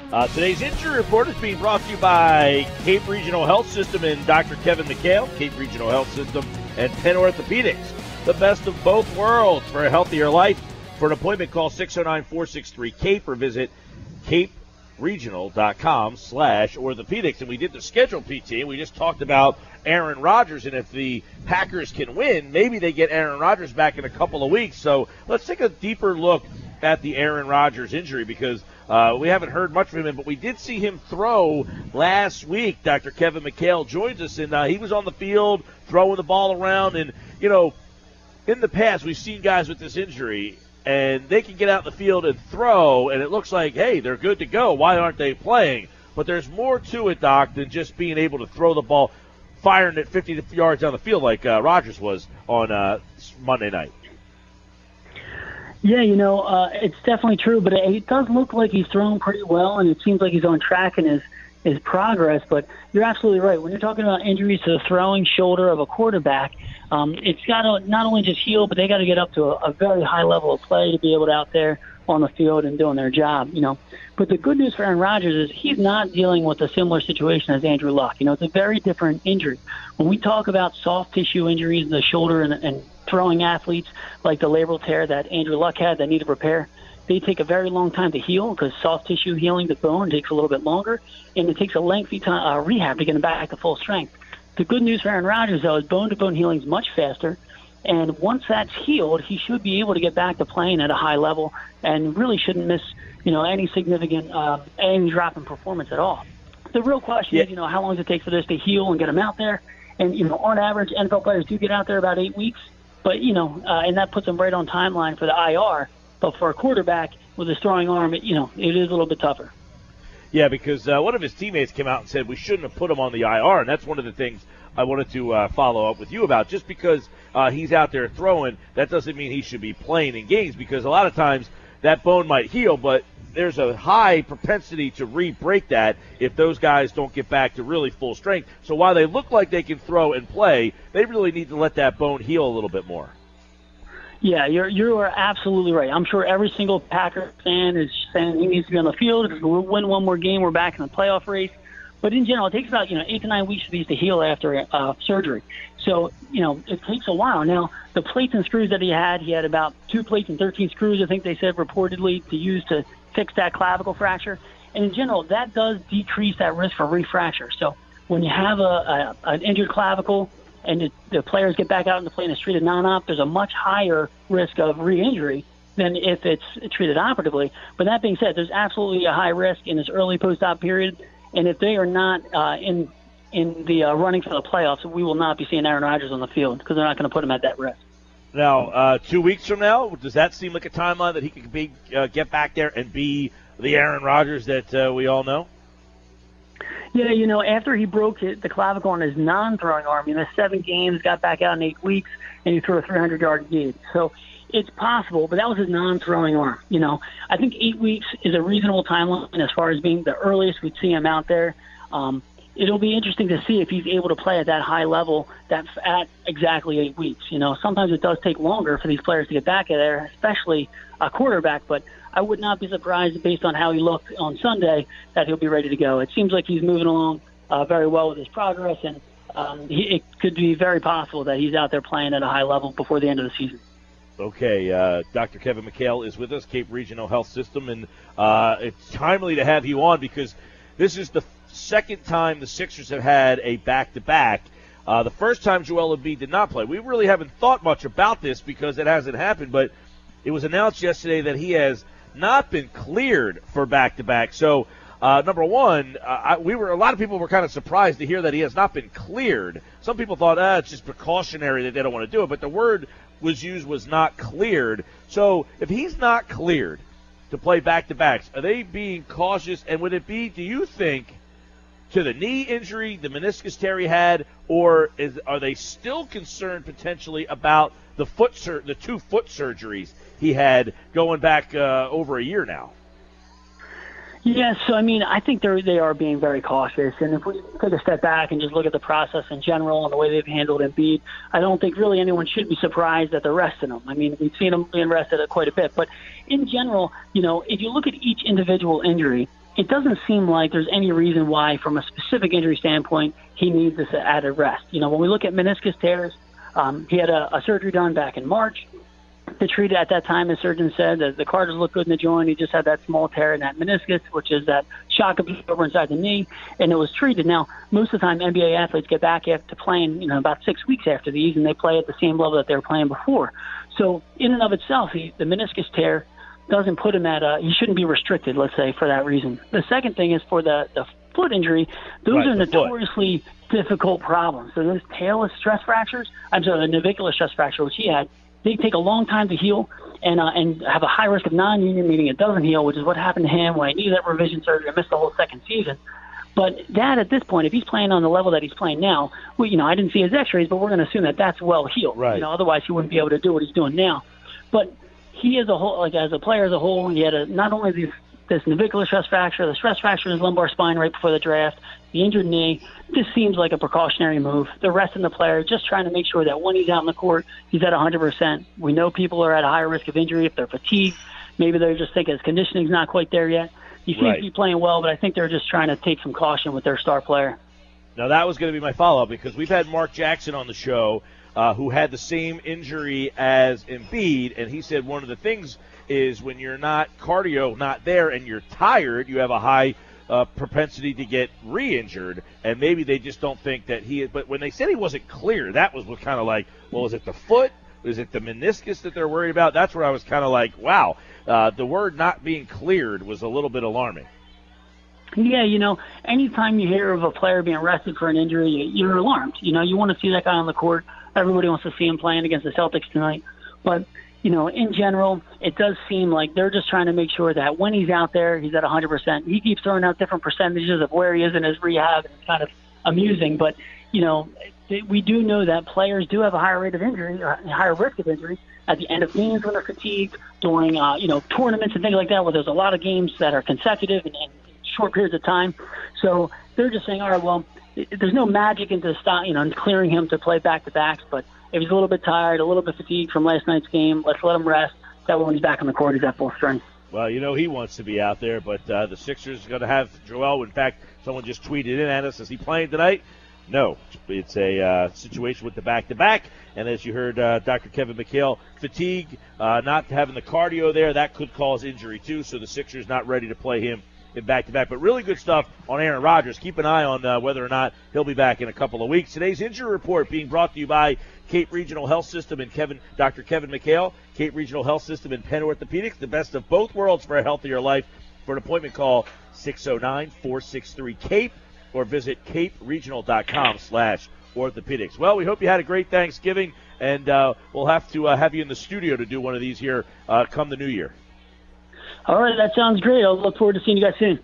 Today's injury report is being brought to you by Cape Regional Health System and Dr. Kevin McHale, Cape Regional Health System, and Penn Orthopedics. The best of both worlds for a healthier life. For an appointment, call 609-463-CAPE or visit caperegional.com/orthopedics. And we did the schedule, PT. We just talked about Aaron Rodgers, and if the Packers can win, maybe they get Aaron Rodgers back in a couple of weeks. So let's take a deeper look at the Aaron Rodgers injury because we haven't heard much from him, but we did see him throw last week. Dr. Kevin McHale joins us, and he was on the field throwing the ball around. And, you know, in the past we've seen guys with this injury, and they can get out in the field and throw, and it looks like, hey, they're good to go. Why aren't they playing? But there's more to it, Doc, than just being able to throw the ball, firing it 50 yards down the field like Rodgers was on Monday night. Yeah, it's definitely true, but it does look like he's throwing pretty well, and it seems like he's on track in his progress. But you're absolutely right. When you're talking about injuries to the throwing shoulder of a quarterback, it's got to not only just heal, but they got to get up to a very high level of play to be able to out there on the field and doing their job, But the good news for Aaron Rodgers is he's not dealing with a similar situation as Andrew Luck. It's a very different injury. When we talk about soft tissue injuries in the shoulder and throwing athletes like the labral tear that Andrew Luck had that needed repair, they take a very long time to heal because soft tissue healing the bone takes a little bit longer, and it takes a lengthy time rehab to get him back to full strength. The good news for Aaron Rodgers, though, is bone-to-bone healing is much faster, and once that's healed, he should be able to get back to playing at a high level and really shouldn't miss, any significant any drop in performance at all. The real question is, how long does it take for this to heal and get him out there? And, on average, NFL players do get out there about 8 weeks, but, and that puts them right on timeline for the IR. But for a quarterback with his throwing arm, it is a little bit tougher. Yeah, because one of his teammates came out and said we shouldn't have put him on the IR, and that's one of the things I wanted to follow up with you about. Just because he's out there throwing, that doesn't mean he should be playing in games, because a lot of times that bone might heal, but there's a high propensity to re-break that if those guys don't get back to really full strength. So while they look like they can throw and play, they really need to let that bone heal a little bit more. Yeah, you are absolutely right. I'm sure every single Packer fan is saying he needs to be on the field. If we win one more game, we're back in the playoff race. But in general, it takes about 8 to 9 weeks for these to heal after surgery. So it takes a while. Now the plates and screws that he had about 2 plates and 13 screws, I think they said reportedly, to use to fix that clavicle fracture. And in general, that does decrease that risk for refracture. So when you have an injured clavicle and the players get back out into play and it's treated non-op, there's a much higher risk of re-injury than if it's treated operatively. But that being said, there's absolutely a high risk in this early post-op period, and if they are not in the running for the playoffs, we will not be seeing Aaron Rodgers on the field because they're not going to put him at that risk. Now, 2 weeks from now, does that seem like a timeline that he could get back there and be the Aaron Rodgers that we all know? Yeah, after he broke the clavicle on his non-throwing arm, he missed 7 games, got back out in 8 weeks, and he threw a 300-yard gauge. So it's possible, but that was his non-throwing arm. I think 8 weeks is a reasonable timeline as far as being the earliest we'd see him out there. It'll be interesting to see if he's able to play at that high level that's at exactly 8 weeks. Sometimes it does take longer for these players to get back there, especially a quarterback, but I would not be surprised based on how he looked on Sunday that he'll be ready to go. It seems like he's moving along very well with his progress, and it could be very possible that he's out there playing at a high level before the end of the season. Okay, Dr. Kevin McHale is with us, Cape Regional Health System, and it's timely to have you on because this is the second time the Sixers have had a back-to-back. The first time Joel Embiid did not play. We really haven't thought much about this because it hasn't happened, but it was announced yesterday that he has not been cleared for back-to-back. So, number one, a lot of people were kind of surprised to hear that he has not been cleared. Some people thought, it's just precautionary that they don't want to do it, but the word was used was not cleared. So, if he's not cleared to play back-to-backs, are they being cautious? And would it be, do you think, to the knee injury, the meniscus tear he had, or are they still concerned potentially about the 2 foot surgeries he had going back over a year now? Yes, so I think they are being very cautious. And if we take a step back and just look at the process in general and the way they've handled Embiid, I don't think really anyone should be surprised that they're resting him. We've seen him being rested quite a bit. But in general, if you look at each individual injury, it doesn't seem like there's any reason why, from a specific injury standpoint, he needs this added rest. When we look at meniscus tears, he had a surgery done back in March. To treat it at that time, the surgeon said that the cartilage looked good in the joint. He just had that small tear in that meniscus, which is that shock absorber inside the knee, and it was treated. Now, most of the time, NBA athletes get back after playing, about 6 weeks after these, and they play at the same level that they were playing before. So, in and of itself, the meniscus tear doesn't put him at he shouldn't be restricted, let's say, for that reason. The second thing is for the foot injury. Those are notoriously difficult problems. So those talus stress fractures, the navicular stress fracture, which he had, they take a long time to heal and have a high risk of non-union, meaning it doesn't heal, which is what happened to him when he needed that revision surgery and missed the whole second season. But that, at this point, if he's playing on the level that he's playing now, I didn't see his x-rays, but we're going to assume that that's well healed. Right. Otherwise he wouldn't be able to do what he's doing now. But he as a whole, as a player as a whole, he had not only this navicular stress fracture, the stress fracture in his lumbar spine right before the draft, the injured knee. This seems like a precautionary move. The rest of the player, just trying to make sure that when he's out in the court, he's at 100%. We know people are at a higher risk of injury if they're fatigued. Maybe they're just thinking his conditioning's not quite there yet. He seems to be playing well, but I think they're just trying to take some caution with their star player. Now, that was going to be my follow-up, because we've had Mark Jackson on the show who had the same injury as Embiid, and he said one of the things is when you're not there and you're tired, you have a high propensity to get re-injured, and maybe they just don't think that he is. But when they said he wasn't clear, that was kind of like, well, is it the foot? Is it the meniscus that they're worried about? That's where I was kind of like, wow, the word not being cleared was a little bit alarming. Yeah, anytime you hear of a player being arrested for an injury, you're alarmed. You want to see that guy on the court. Everybody wants to see him playing against the Celtics tonight. But, in general, it does seem like they're just trying to make sure that when he's out there, he's at 100%. He keeps throwing out different percentages of where he is in his rehab, and it's kind of amusing. But, we do know that players do have a higher rate of injury, or a higher risk of injury at the end of games when they're fatigued, during, tournaments and things like that, where there's a lot of games that are consecutive and short periods of time. So they're just saying, all right, well, there's no magic into clearing him to play back-to-backs, but if he's a little bit tired, a little bit fatigued from last night's game, let's let him rest. That way when he's back on the court, he's at full strength. Well, he wants to be out there, but the Sixers are going to have Joel. In fact, someone just tweeted in at us, is he playing tonight? No. It's a situation with the back-to-back, and as you heard Dr. Kevin McHale, fatigue, not having the cardio there, that could cause injury too, so the Sixers not ready to play him in back-to-back. But really good stuff on Aaron Rodgers. Keep an eye on whether or not he'll be back in a couple of weeks. Today's injury report being brought to you by Cape Regional Health System and Dr. Kevin McHale. Cape Regional Health System and Penn Orthopedics, the best of both worlds for a healthier life. For an appointment, call 609-463-CAPE or visit caperegional.com/orthopedics. Well, we hope you had a great Thanksgiving, and we'll have to have you in the studio to do one of these here come the new year. All right, that sounds great. I'll look forward to seeing you guys soon.